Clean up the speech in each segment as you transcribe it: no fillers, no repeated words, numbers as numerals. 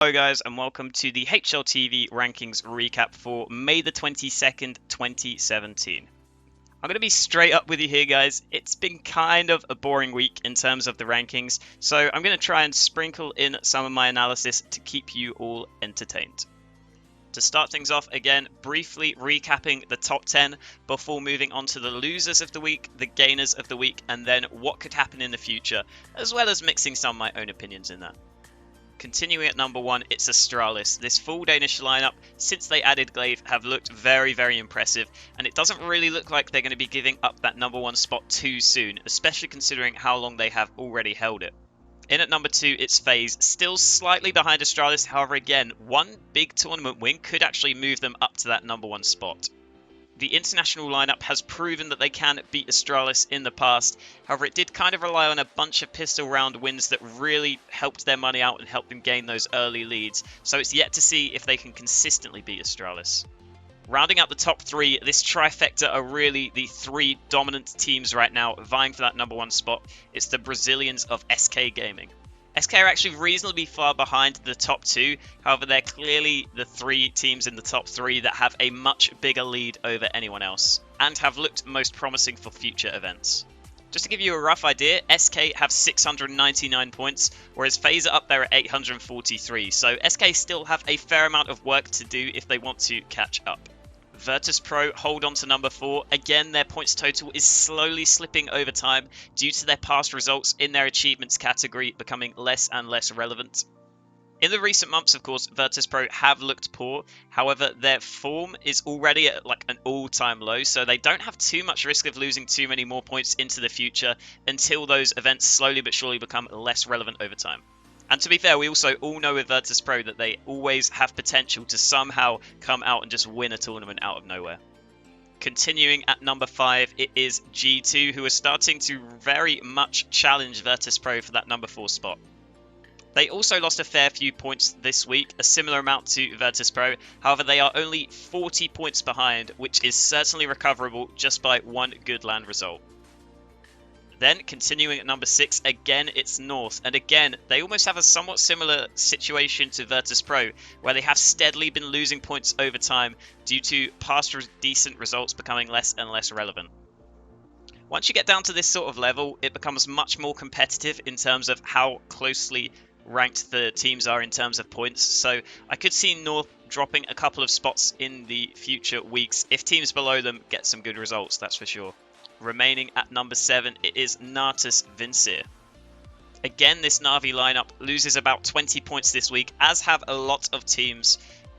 Hello guys and welcome to the HLTV rankings recap for May the 22nd, 2017. I'm going to be straight up with you here guys. It's been kind of a boring week in terms of the rankings, so I'm going to try and sprinkle in some of my analysis to keep you all entertained. To start things off, again, briefly recapping the top 10 before moving on to the losers of the week, the gainers of the week, and then what could happen in the future, as well as mixing some of my own opinions in that. Continuing at number 1, it's Astralis. This full Danish lineup, since they added Glaive, have looked very, very impressive, and it doesn't really look like they're going to be giving up that number 1 spot too soon, especially considering how long they have already held it. In at number 2, it's FaZe, still slightly behind Astralis, however again, one big tournament win could actually move them up to that number 1 spot. The international lineup has proven that they can beat Astralis in the past. However, it did kind of rely on a bunch of pistol round wins that really helped their money out and helped them gain those early leads. So it's yet to see if they can consistently beat Astralis. Rounding out the top 3, this trifecta are really the 3 dominant teams right now vying for that number 1 spot. It's the Brazilians of SK Gaming. SK are actually reasonably far behind the top 2, however they're clearly the 3 teams in the top 3 that have a much bigger lead over anyone else, and have looked most promising for future events. Just to give you a rough idea, SK have 699 points, whereas FaZe are up there at 843, so SK still have a fair amount of work to do if they want to catch up. Virtus.pro hold on to number 4. Again, their points total is slowly slipping over time due to their past results in their achievements category becoming less and less relevant. In the recent months, of course, Virtus.pro have looked poor. However, their form is already at like an all-time low, so they don't have too much risk of losing too many more points into the future until those events slowly but surely become less relevant over time. And to be fair, we also all know with Virtus.pro that they always have potential to somehow come out and just win a tournament out of nowhere. Continuing at number 5, it is G2, who are starting to very much challenge Virtus.pro for that number 4 spot. They also lost a fair few points this week, a similar amount to Virtus.pro. However, they are only 40 points behind, which is certainly recoverable just by one good LAN result. Then, continuing at number 6, again it's North, and again they almost have a somewhat similar situation to Virtus.pro, where they have steadily been losing points over time due to past decent results becoming less and less relevant. Once you get down to this sort of level, it becomes much more competitive in terms of how closely ranked the teams are in terms of points, so I could see North dropping a couple of spots in the future weeks if teams below them get some good results, that's for sure. Remaining at number 7, it is Natus Vincere. Again, this Na'Vi lineup loses about 20 points this week, as have a lot of teams,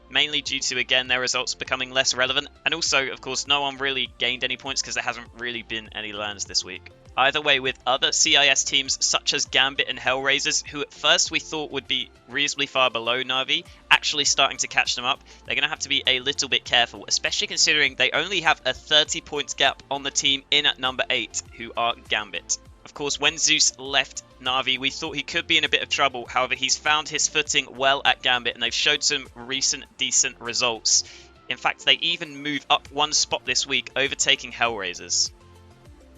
mainly due to, again, their results becoming less relevant, and also, of course, no one really gained any points because there hasn't really been any LANs this week. Either way, with other CIS teams such as Gambit and Hellraisers, who at first we thought would be reasonably far below Na'Vi, actually starting to catch them up, they're going to have to be a little bit careful, especially considering they only have a 30 points gap on the team in at number 8, who are Gambit. Of course, when Zeus left Na'Vi, we thought he could be in a bit of trouble. However, he's found his footing well at Gambit, and they've showed some recent decent results. In fact, they even move up 1 spot this week, overtaking Hellraisers.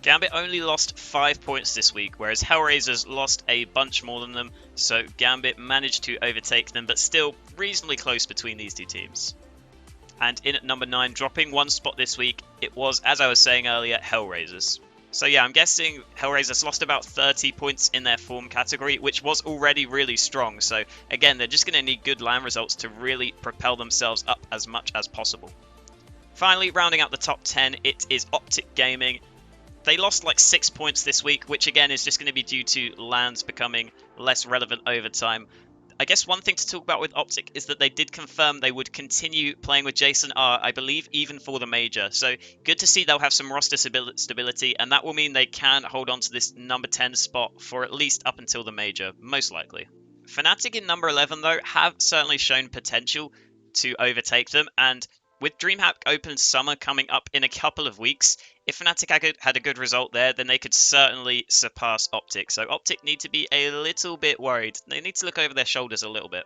Gambit only lost 5 points this week, whereas Hellraisers lost a bunch more than them, so Gambit managed to overtake them, but still reasonably close between these two teams. And in at number 9, dropping 1 spot this week, it was, as I was saying earlier, Hellraisers. So yeah, I'm guessing Hellraisers lost about 30 points in their form category, which was already really strong, so again, they're just going to need good LAN results to really propel themselves up as much as possible. Finally, rounding out the top 10, it is Optic Gaming. They lost like 6 points this week, which again is just going to be due to LANs becoming less relevant over time. I guess one thing to talk about with Optic is that they did confirm they would continue playing with Jason R, I believe even for the major. So good to see they'll have some roster stability, and that will mean they can hold on to this number 10 spot for at least up until the major, most likely. Fnatic in number 11 though have certainly shown potential to overtake them, and with DreamHack Open Summer coming up in a couple of weeks, if Fnatic had a good result there, then they could certainly surpass Optic. So Optic need to be a little bit worried. They need to look over their shoulders a little bit.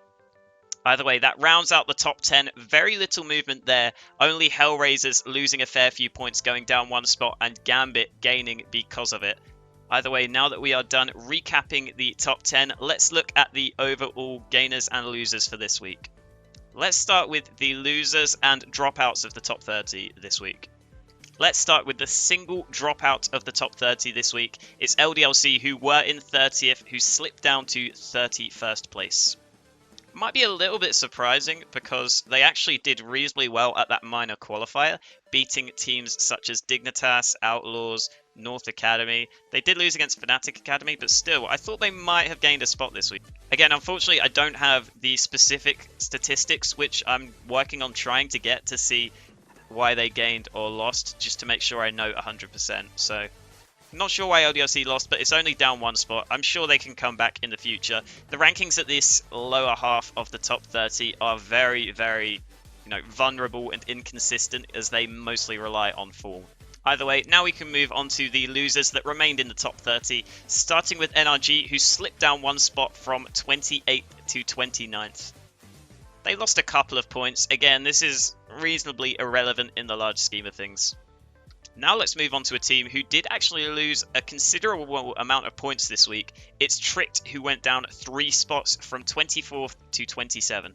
Either way, that rounds out the top 10. Very little movement there. Only Hellraisers losing a fair few points, going down 1 spot, and Gambit gaining because of it. Either way, now that we are done recapping the top 10, let's look at the overall gainers and losers for this week. Let's start with the losers and dropouts of the top 30 this week. Let's start with the single dropout of the top 30 this week. It's LDLC, who were in 30th, who slipped down to 31st place. Might be a little bit surprising because they actually did reasonably well at that minor qualifier, beating teams such as Dignitas, Outlaws, North Academy. They did lose against Fnatic Academy, but still, I thought they might have gained a spot this week. Again, unfortunately, I don't have the specific statistics, which I'm working on trying to get to see why they gained or lost, just to make sure I know 100%. So, not sure why LDLC lost, but it's only down one spot. I'm sure they can come back in the future. The rankings at this lower half of the top 30 are very, very, vulnerable and inconsistent, as they mostly rely on form. Either way, now we can move on to the losers that remained in the top 30, starting with NRG, who slipped down one spot from 28th to 29th. They lost a couple of points. Again, this is reasonably irrelevant in the large scheme of things. Now let's move on to a team who did actually lose a considerable amount of points this week. It's Tricked, who went down 3 spots from 24th to 27.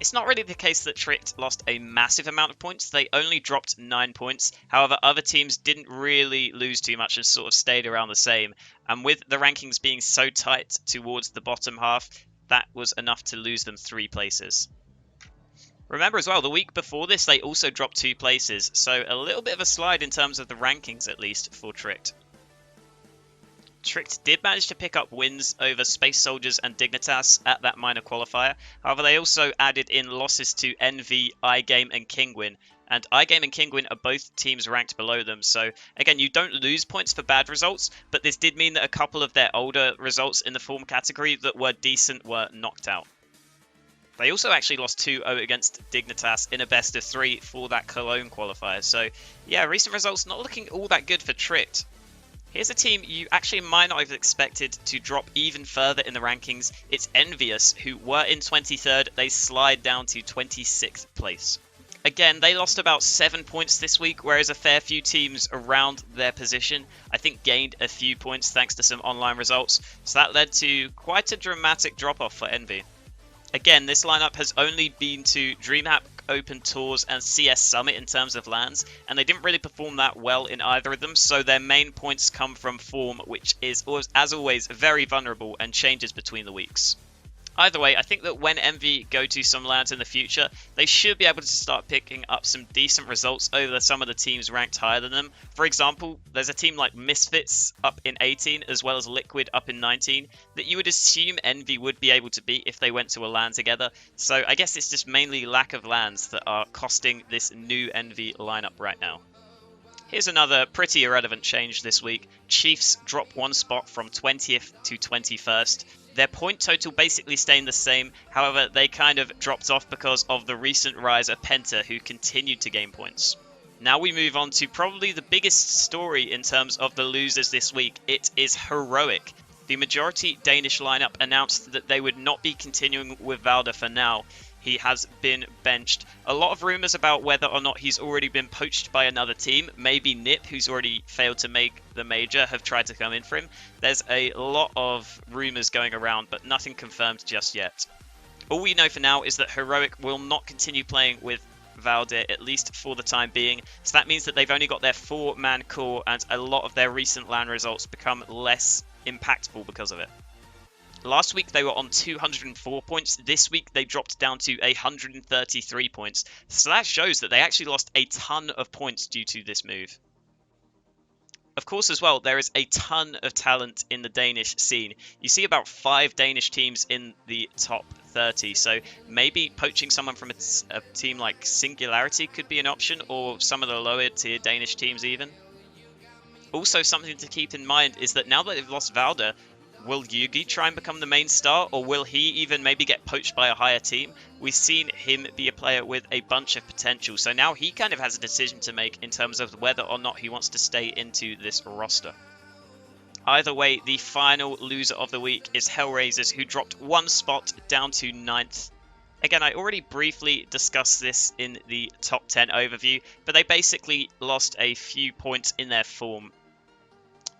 It's not really the case that Tricked lost a massive amount of points. They only dropped 9 points. However, other teams didn't really lose too much and sort of stayed around the same. And with the rankings being so tight towards the bottom half, that was enough to lose them 3 places. Remember as well, the week before this, they also dropped 2 places, so a little bit of a slide in terms of the rankings, at least, for Tricked. Tricked did manage to pick up wins over Space Soldiers and Dignitas at that minor qualifier. However, they also added in losses to Envy, iGame, and Kingwin. And iGame and Kingwin are both teams ranked below them, so again, you don't lose points for bad results, but this did mean that a couple of their older results in the form category that were decent were knocked out. They also actually lost 2-0 against Dignitas in a best of 3 for that Cologne qualifier. So, yeah, recent results not looking all that good for Tricked. Here's a team you actually might not have expected to drop even further in the rankings. It's Envious, who were in 23rd. They slide down to 26th place. Again, they lost about 7 points this week, whereas a fair few teams around their position, I think, gained a few points thanks to some online results. So that led to quite a dramatic drop-off for Envy. Again, this lineup has only been to DreamHack Open Tours and CS Summit in terms of LANs, and they didn't really perform that well in either of them, so their main points come from form, which is, as always, very vulnerable and changes between the weeks. Either way, I think that when Envy go to some LANs in the future, they should be able to start picking up some decent results over some of the teams ranked higher than them. For example, there's a team like Misfits up in 18, as well as Liquid up in 19, that you would assume Envy would be able to beat if they went to a LAN together. So I guess it's just mainly lack of LANs that are costing this new Envy lineup right now. Here's another pretty irrelevant change this week. Chiefs drop 1 spot from 20th to 21st. Their point total basically staying the same, however they kind of dropped off because of the recent rise of Penta, who continued to gain points. Now we move on to probably the biggest story in terms of the losers this week. It is Heroic. The majority Danish lineup announced that they would not be continuing with Valda for now. He has been benched. A lot of rumours about whether or not he's already been poached by another team. Maybe Nip, who's already failed to make the major, have tried to come in for him. There's a lot of rumours going around, but nothing confirmed just yet. All we know for now is that Heroic will not continue playing with Valdir, at least for the time being. So that means that they've only got their 4-man core, and a lot of their recent LAN results become less impactful because of it. Last week they were on 204 points. This week they dropped down to 133 points. So that shows that they actually lost a ton of points due to this move. Of course, as well, there is a ton of talent in the Danish scene. You see about 5 Danish teams in the top 30, so maybe poaching someone from a team like Singularity could be an option, or some of the lower tier Danish teams even. Also, something to keep in mind is that now that they've lost Valda, will Yugi try and become the main star, or will he even maybe get poached by a higher team? We've seen him be a player with a bunch of potential, so now he kind of has a decision to make in terms of whether or not he wants to stay into this roster. Either way, the final loser of the week is Hellraisers, who dropped 1 spot down to 9th. Again, I already briefly discussed this in the top 10 overview, but they basically lost a few points in their form.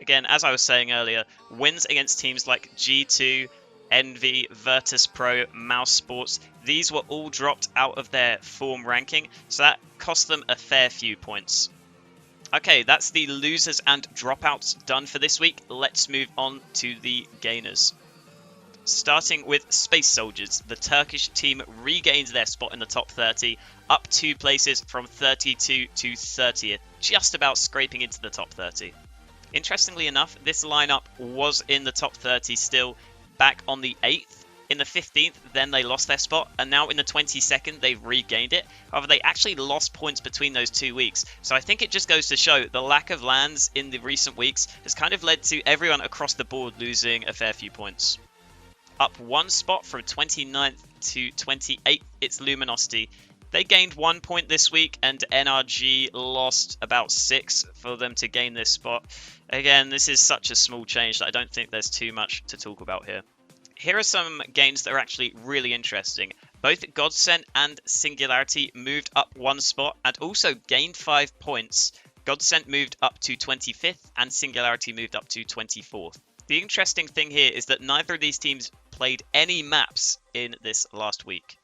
Again, as I was saying earlier, wins against teams like G2, Envy, Virtus Pro, Mouse Sports, these were all dropped out of their form ranking, so that cost them a fair few points. Okay, that's the losers and dropouts done for this week. Let's move on to the gainers. Starting with Space Soldiers, the Turkish team regained their spot in the top 30, up 2 places from 32 to 30th, just about scraping into the top 30. Interestingly enough, this lineup was in the top 30 still back on the 8th. In the 15th, then they lost their spot, and now in the 22nd, they've regained it. However, they actually lost points between those 2 weeks, so I think it just goes to show the lack of lands in the recent weeks has kind of led to everyone across the board losing a fair few points. Up 1 spot from 29th to 28th, it's Luminosity. They gained 1 point this week, and NRG lost about 6 for them to gain this spot. Again, this is such a small change that I don't think there's too much to talk about here. Here are some gains that are actually really interesting. Both Godsent and Singularity moved up 1 spot and also gained 5 points. Godsent moved up to 25th and Singularity moved up to 24th. The interesting thing here is that neither of these teams played any maps in this last week.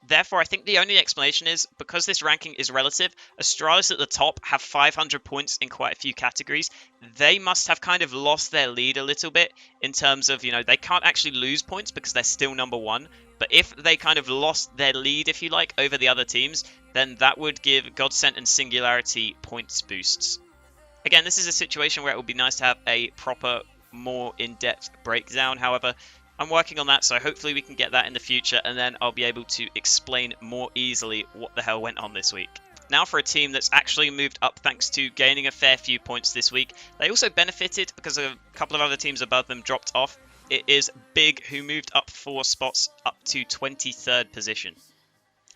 Therefore, I think the only explanation is, because this ranking is relative, Astralis at the top have 500 points in quite a few categories. They must have kind of lost their lead a little bit in terms of, they can't actually lose points because they're still number 1. But if they kind of lost their lead, if you like, over the other teams, then that would give Godsent and Singularity points boosts. Again, this is a situation where it would be nice to have a proper, more in-depth breakdown. However, I'm working on that, so hopefully we can get that in the future, and then I'll be able to explain more easily what the hell went on this week. Now for a team that's actually moved up thanks to gaining a fair few points this week. They also benefited because a couple of other teams above them dropped off. It is Big, who moved up 4 spots up to 23rd position.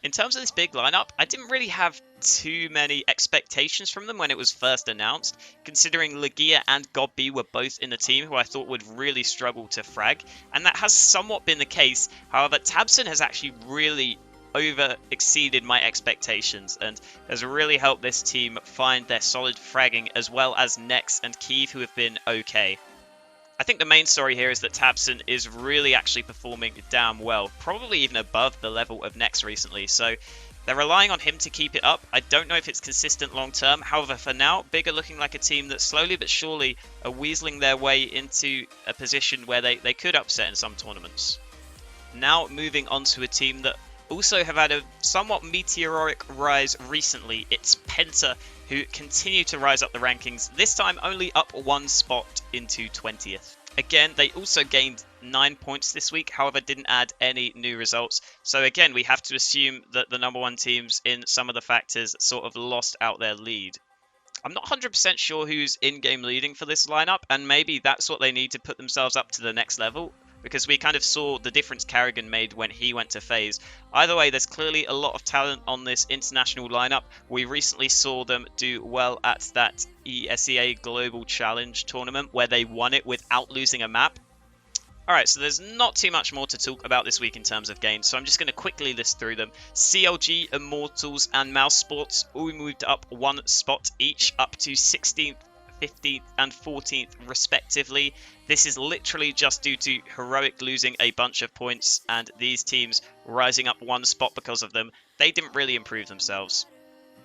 In terms of this big lineup, I didn't really have too many expectations from them when it was first announced, considering Legia and Godby were both in the team who I thought would really struggle to frag, and that has somewhat been the case. However, Tabson has actually really exceeded my expectations and has really helped this team find their solid fragging, as well as Nex and Kiev, who have been okay. I think the main story here is that Tabson is really actually performing damn well, probably even above the level of Nex recently, so they're relying on him to keep it up. I don't know if it's consistent long term. However, for now, Big are looking like a team that slowly but surely are weaseling their way into a position where they could upset in some tournaments. Now moving on to a team that also have had a somewhat meteoric rise recently. It's Penta, who continue to rise up the rankings, this time only up 1 spot into 20th. Again, they also gained 9 points this week, however didn't add any new results. So again, we have to assume that the number 1 teams in some of the factors sort of lost out their lead. I'm not 100% sure who's in-game leading for this lineup, and maybe that's what they need to put themselves up to the next level, because we kind of saw the difference Carrigan made when he went to FaZe. Either way, there's clearly a lot of talent on this international lineup. We recently saw them do well at that ESEA Global Challenge tournament where they won it without losing a map. Alright, so there's not too much more to talk about this week in terms of games, so I'm just going to quickly list through them. CLG, Immortals, and Mouse Sports all moved up 1 spot each, up to 16th, 15th and 14th respectively. This is literally just due to Heroic losing a bunch of points and these teams rising up 1 spot because of them. They didn't really improve themselves.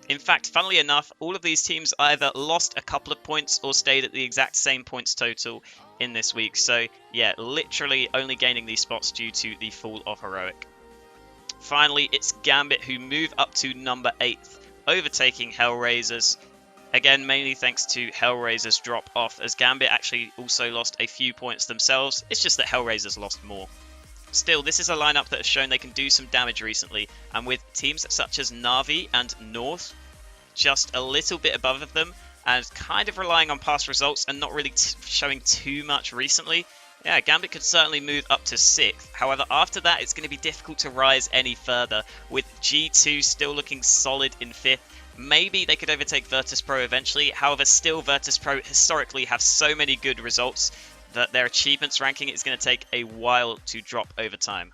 In fact, funnily enough, all of these teams either lost a couple of points or stayed at the exact same points total in this week. So yeah, literally only gaining these spots due to the fall of Heroic. Finally, it's Gambit, who move up to number 8th, overtaking Hellraisers. Again, mainly thanks to Hellraisers' drop off, as Gambit actually also lost a few points themselves. It's just that Hellraisers lost more. Still, this is a lineup that has shown they can do some damage recently, and with teams such as Na'Vi and North just a little bit above them, and kind of relying on past results and not really showing too much recently, yeah, Gambit could certainly move up to 6th. However, after that, it's going to be difficult to rise any further, with G2 still looking solid in 5th. Maybe they could overtake Virtus Pro eventually. However, still Virtus Pro historically have so many good results that their achievements ranking is going to take a while to drop over time.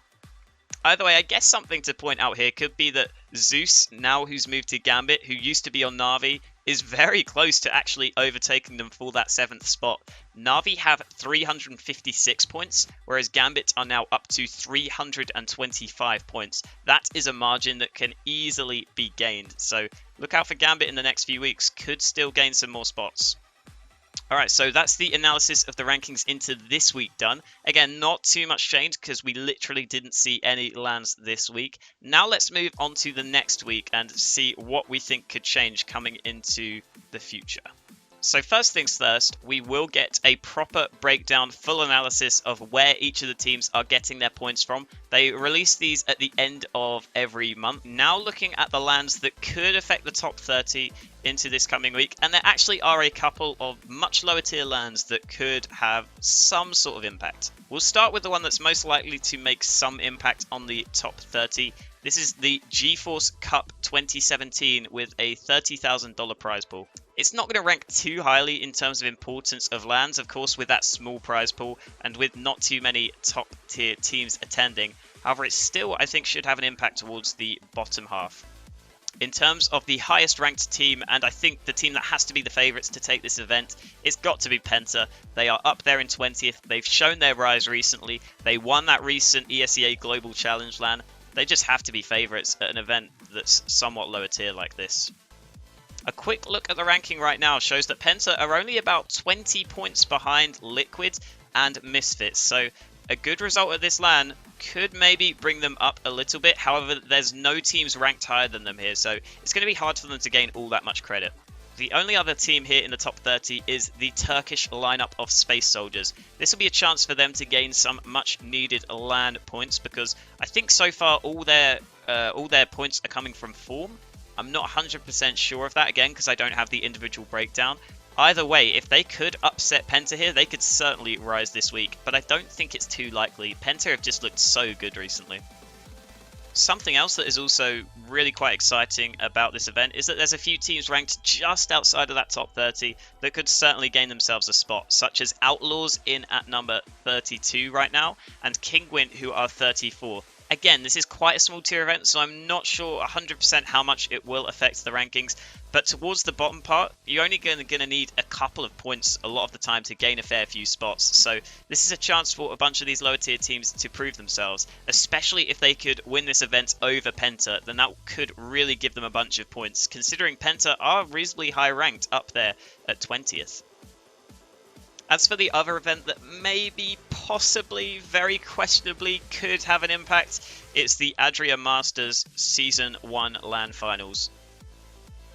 Either way, I guess something to point out here could be that Zeus, now who's moved to Gambit, who used to be on Na'Vi, is very close to actually overtaking them for that 7th spot. Na'Vi have 356 points, whereas Gambit are now up to 325 points. That is a margin that can easily be gained. So look out for Gambit in the next few weeks. Could still gain some more spots. Alright, so that's the analysis of the rankings into this week done. Again, not too much change because we literally didn't see any lands this week. Now let's move on to the next week and see what we think could change coming into the future. So first things first, we will get a proper breakdown, full analysis of where each of the teams are getting their points from. They release these at the end of every month. Now looking at the lands that could affect the top 30 into this coming week, and there actually are a couple of much lower tier lands that could have some sort of impact. We'll start with the one that's most likely to make some impact on the top 30. This is the GeForce Cup 2017 with a $30,000 prize pool. It's not going to rank too highly in terms of importance of lands, of course, with that small prize pool and with not too many top tier teams attending. However, it still, I think, should have an impact towards the bottom half. In terms of the highest ranked team, and I think the team that has to be the favourites to take this event, it's got to be Penta. They are up there in 20th. They've shown their rise recently. They won that recent ESEA Global Challenge LAN. They just have to be favourites at an event that's somewhat lower tier like this. A quick look at the ranking right now shows that Penta are only about 20 points behind Liquid and Misfits. So a good result at this LAN could maybe bring them up a little bit. However, there's no teams ranked higher than them here, so it's going to be hard for them to gain all that much credit. The only other team here in the top 30 is the Turkish lineup of Space Soldiers. This will be a chance for them to gain some much needed LAN points because I think so far all their points are coming from form. I'm not 100% sure of that, again, because I don't have the individual breakdown. Either way, if they could upset Penta here, they could certainly rise this week, but I don't think it's too likely. Penta have just looked so good recently. Something else that is also really quite exciting about this event is that there's a few teams ranked just outside of that top 30 that could certainly gain themselves a spot, such as Outlaws in at number 32 right now, and Kingwin who are 34. Again, this is quite a small tier event, so I'm not sure 100% how much it will affect the rankings. But towards the bottom part, you're only going to need a couple of points a lot of the time to gain a fair few spots. So this is a chance for a bunch of these lower tier teams to prove themselves, especially if they could win this event over Penta. Then that could really give them a bunch of points, considering Penta are reasonably high ranked up there at 20th. As for the other event that maybe, possibly, very questionably could have an impact, it's the Adria Masters Season 1 LAN Finals.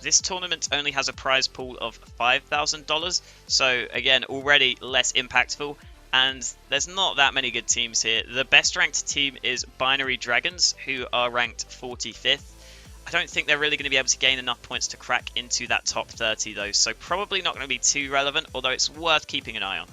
This tournament only has a prize pool of $5,000, so again, already less impactful, and there's not that many good teams here. The best ranked team is Binary Dragons, who are ranked 45th. I don't think they're really going to be able to gain enough points to crack into that top 30 though, so probably not going to be too relevant, although it's worth keeping an eye on.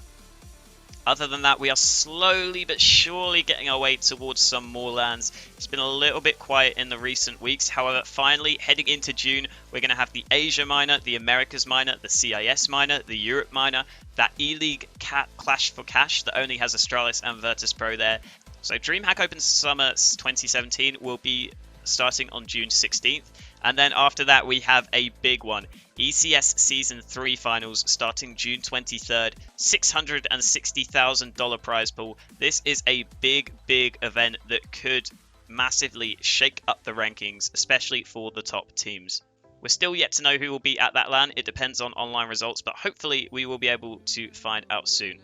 Other than that, we are slowly but surely getting our way towards some more lands. It's been a little bit quiet in the recent weeks, however, finally, heading into June, we're going to have the Asia Minor, the Americas Minor, the CIS Minor, the Europe Minor, that E-League Clash for Cash that only has Astralis and Virtus Pro there. So DreamHack Open Summer 2017 will be starting on June 16th, and then after that we have a big one, ECS Season 3 Finals starting June 23rd, $660,000 prize pool. This is a big event that could massively shake up the rankings, especially for the top teams. We're still yet to know who will be at that LAN, it depends on online results, but hopefully we will be able to find out soon.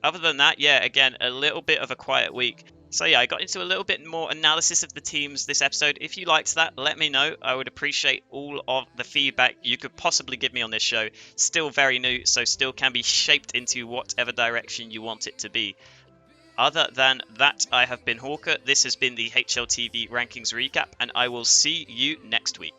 Other than that, yeah, again, a little bit of a quiet week. So yeah, I got into a little bit more analysis of the teams this episode. If you liked that, let me know. I would appreciate all of the feedback you could possibly give me on this show. Still very new, so still can be shaped into whatever direction you want it to be. Other than that, I have been Hawker. This has been the HLTV Rankings Recap, and I will see you next week.